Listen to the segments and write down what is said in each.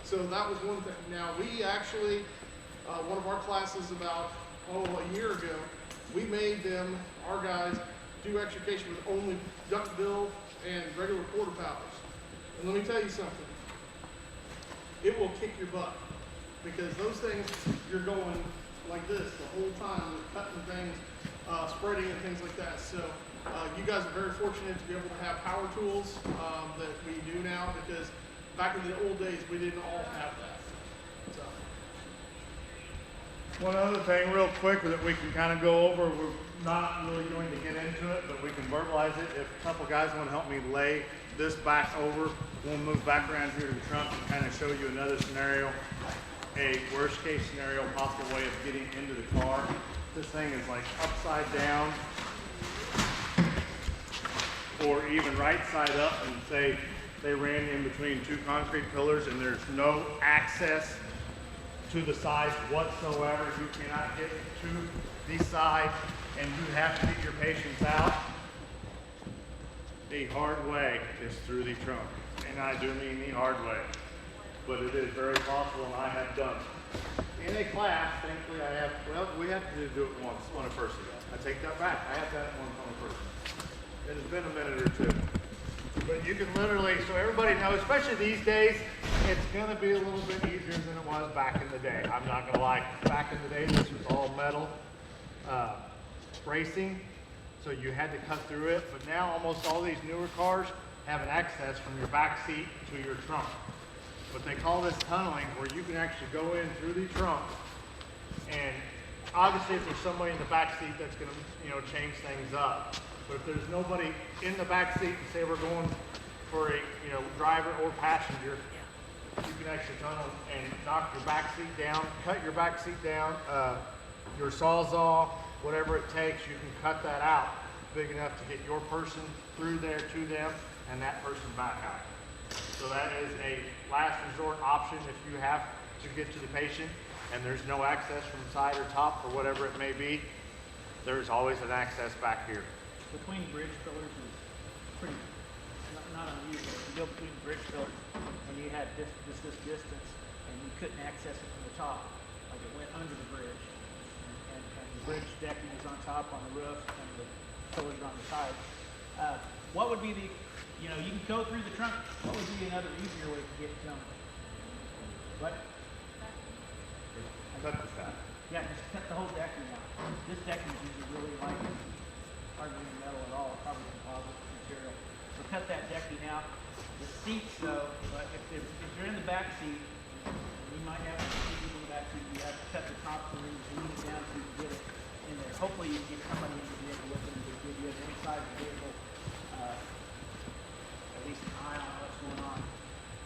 So that was one thing. Now we actually, one of our classes about, a year ago, we made them, our guys, do extrication with only duckbill and regular quarter powders. And let me tell you something, it will kick your butt. Because those things, you're going like this the whole time, with cutting things, spreading and things like that. So you guys are very fortunate to be able to have power tools that we do now, because back in the old days, we didn't all have that. So. One other thing real quick that we can kind of go over, we're not really going to get into it, but we can verbalize it. If a couple guys want to help me lay this back over, we'll move back around here to the trunk and kind of show you another scenario, a worst case scenario, possible way of getting into the car. This thing is like upside down or even right side up, and say they ran in between two concrete pillars and there's no access to the side whatsoever. You cannot get to the side and you have to get your patients out. The hard way is through the trunk, and I do mean the hard way, but it is very possible, and I have done it. In a class, thankfully I have, well, we have to do it once on a person. I take that back, I have done it once on a person. It has been a minute or two. But you can literally, so everybody knows, especially these days, it's gonna be a little bit easier than it was back in the day. I'm not gonna lie, back in the day, this was all metal bracing, so you had to cut through it. But now almost all these newer cars have an access from your back seat to your trunk. But they call this tunneling, where you can actually go in through the trunk, and obviously if there's somebody in the back seat, that's gonna, change things up. But if there's nobody in the back seat, and say we're going for a, driver or passenger, you can actually tunnel and knock your back seat down, cut your back seat down, your Sawzall, whatever it takes, you can cut that out big enough to get your person through there to them and that person back out. So that is a last resort option if you have to get to the patient and there's no access from side or top or whatever it may be. There's always an access back here. Between bridge pillars is pretty not unusual. If you go between bridge pillars and you had this distance and you couldn't access it from the top, like it went under the bridge, and the bridge decking is on top on the roof and the pillars are on the side. What would be the, you can go through the trunk. What would be another easier way to get to them? What? Cut this out. Yeah, just cut the whole decking out. This decking is usually really light, hardly any metal at all, probably composite material. So cut that decking out. The seats though, but if you're in the back seat, you might have people in the back seat, you have to cut the top so you can lean it down so you can get it in there. Hopefully you can get somebody in the vehicle with them to give you an inside the vehicle, at least an eye on what's going on.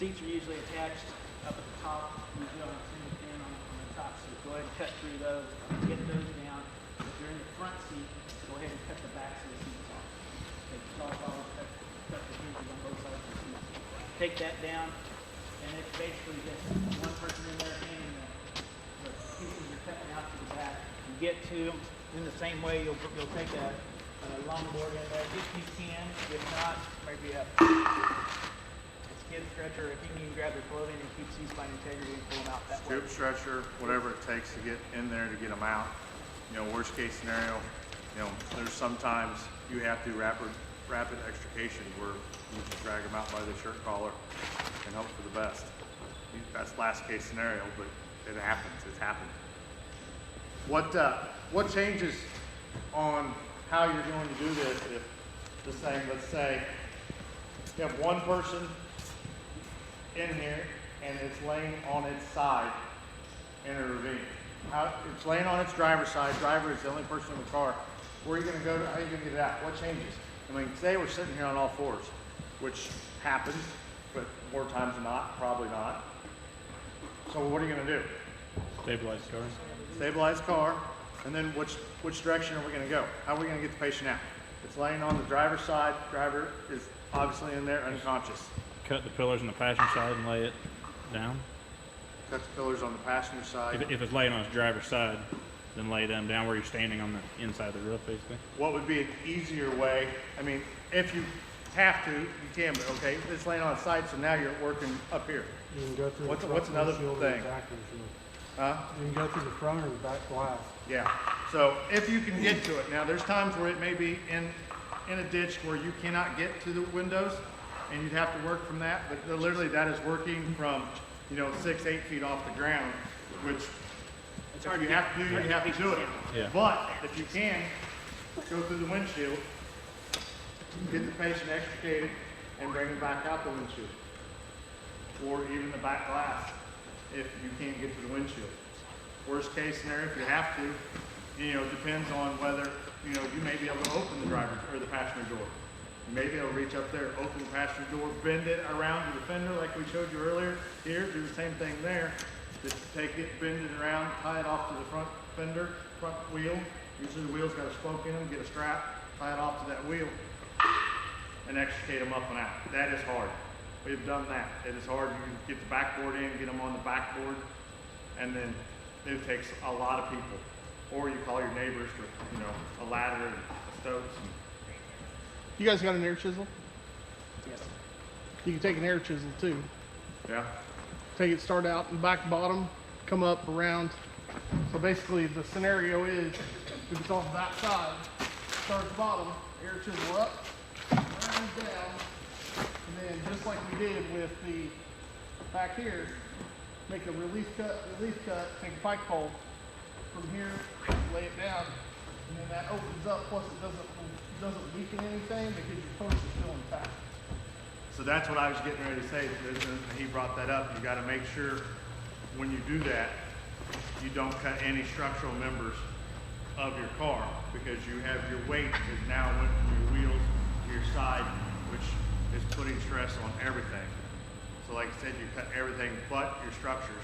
Seats are usually attached up at the top, usually on a single pin on the top, so go ahead and cut through those, get those down. If you're in the front seat, go ahead and cut the backs of the seats off. Take the top off, cut the hinges on both sides of the seats. Take that down, and it's basically just one person in there and the pieces you're cutting out to the back. You get to them in the same way. You'll take a longboard in there if you can. If not, maybe a skid stretcher. If you can grab their clothing and keep C-spine integrity and pull them out that way. Scoop stretcher, whatever it takes to get in there to get them out. Worst case scenario, there's sometimes you have to rapid extrication where you just drag them out by the shirt collar and hope for the best. That's last case scenario, but it happens. It's happened. What changes on how you're going to do this if the same, let's say, you have one person in here and it's laying on its side in a ravine. It's laying on its driver's side. Driver is the only person in the car. Where are you going to go to? How are you going to get it out? What changes? I mean, today we're sitting here on all fours, which happens, but more times than not, probably not. So what are you going to do? Stabilize car. Stabilize car, and then which direction are we going to go? How are we going to get the patient out? It's laying on the driver's side. Driver is obviously in there unconscious. Cut the pillars on the passenger side and lay it down. Cut the pillars on the passenger side. If it's laying on its driver's side, then lay them down where you're standing on the inside of the roof, basically. What would be an easier way? I mean, if you have to, you can, but okay, it's laying on its side, so now you're working up here. You can go through What's- the what's front another windshield or thing? the back windshield. Huh? You can go through the front or the back glass. Yeah, so if you can get to it, now there's times where it may be in a ditch where you cannot get to the windows and you'd have to work from that, but literally that is working from, 6, 8 feet off the ground, which It's if hard you to have to get- do, hard you to have get to do it. patients Yeah. But if you can, go through the windshield, get the patient extricated and bring them back out the windshield. Or even the back glass if you can't get to the windshield. Worst case scenario, if you have to, depends on whether, you may be able to open the driver or the passenger door. You may be able to reach up there, open the passenger door, bend it around to the fender like we showed you earlier. Here, do the same thing there. Just take it, bend it around, tie it off to the front fender, front wheel. Usually the wheel's got a spoke in them, get a strap, tie it off to that wheel, and extricate them up and out. That is hard. We've done that. It is hard. You get the backboard in, get them on the backboard, and then it takes a lot of people. Or you call your neighbors for, a ladder and a Stokes. You guys got an air chisel? Yes. You can take an air chisel too. Yeah. Take it, start out in the back bottom, come up around. So basically the scenario is, if it's on that side, start at the bottom, air chisel up, round down, and then just like we did with the back here, make a relief cut, take a pike pole from here, lay it down, and then that opens up, plus it doesn't weaken anything because your post is still intact. So that's what I was getting ready to say. He brought that up. You got to make sure when you do that, you don't cut any structural members of your car, because you have your weight is now went from your wheels to your side, which is putting stress on everything. So like I said, you cut everything but your structures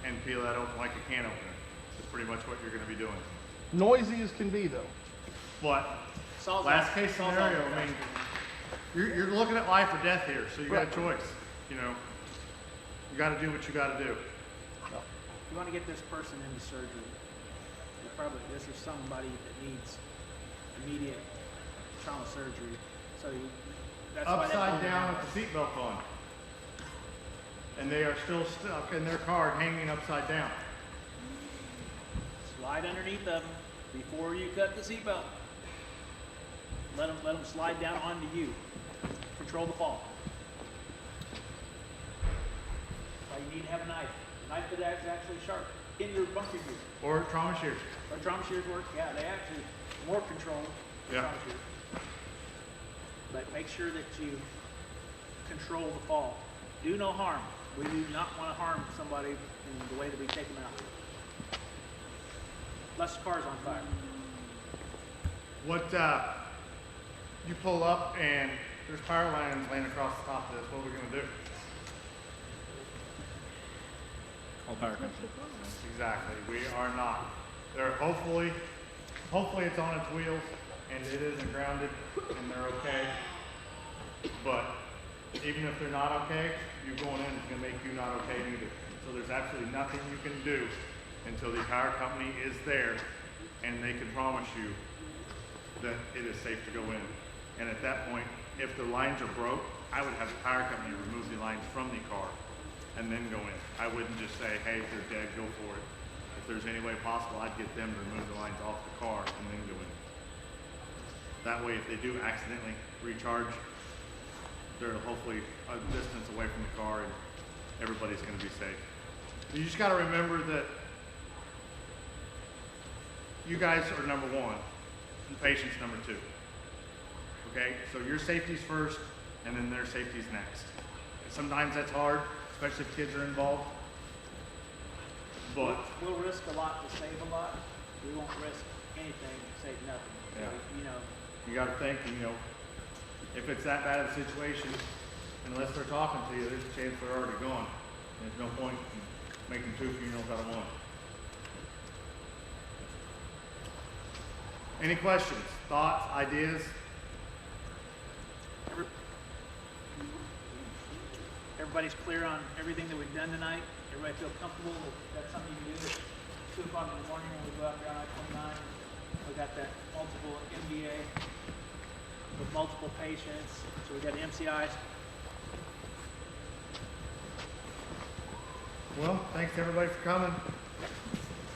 and peel that open like a can opener. That's pretty much what you're going to be doing. Noisy as can be though. But Saw's last off- case saw's scenario, off the I mean, trash. you're looking at life or death here, so you got Right. a choice. You got to do what you got to do. You want to get this person into surgery. This is somebody that needs immediate trauma surgery. So that's why that Upside bone down matters. with the seatbelt on, and they are still stuck in their car, hanging upside down. Slide underneath of them before you cut the seatbelt. Let them slide down onto you. Control the fall. That's why you need to have a knife. A knife that is actually sharp in your bunker gear. Or trauma shears. Or trauma shears work. Yeah, they actually more control than Yeah. trauma shears. But make sure that you control the fall. Do no harm. We do not want to harm somebody in the way that we take them out. Unless the car's on fire. What you pull up and there's power lines laying across the top of this. What are we gonna do? All power company. Exactly. We are not. They're hopefully it's on its wheels and it isn't grounded and they're okay. But even if they're not okay, you going in is gonna make you not okay either. So there's absolutely nothing you can do until the power company is there and they can promise you that it is safe to go in. And at that point, if the lines are broke, I would have the power company remove the lines from the car and then go in. I wouldn't just say, hey, if they're dead, go for it. If there's any way possible, I'd get them to remove the lines off the car and then go in. That way, if they do accidentally recharge, they're hopefully a distance away from the car and everybody's gonna be safe. You just gotta remember that you guys are number one and the patient's number two. Okay, so your safety's first and then their safety's next. Sometimes that's hard, especially if kids are involved. But We'll risk a lot to save a lot. We won't risk anything to save nothing. So, Yeah. You gotta think, if it's that bad of a situation, unless they're talking to you, there's a chance they're already gone. There's no point in making two funerals out of one. Any questions, thoughts, ideas? Everybody's clear on everything that we've done tonight? Everybody feel comfortable that that's something you can do at 2 o'clock in the morning when we go out there on I-29? We got that multiple MBA with multiple patients. So we got MCIs. Well, thanks everybody for coming.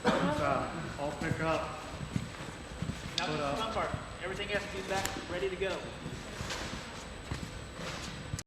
I'll pick up. Now this is the fun part. Everything has to be back ready to go.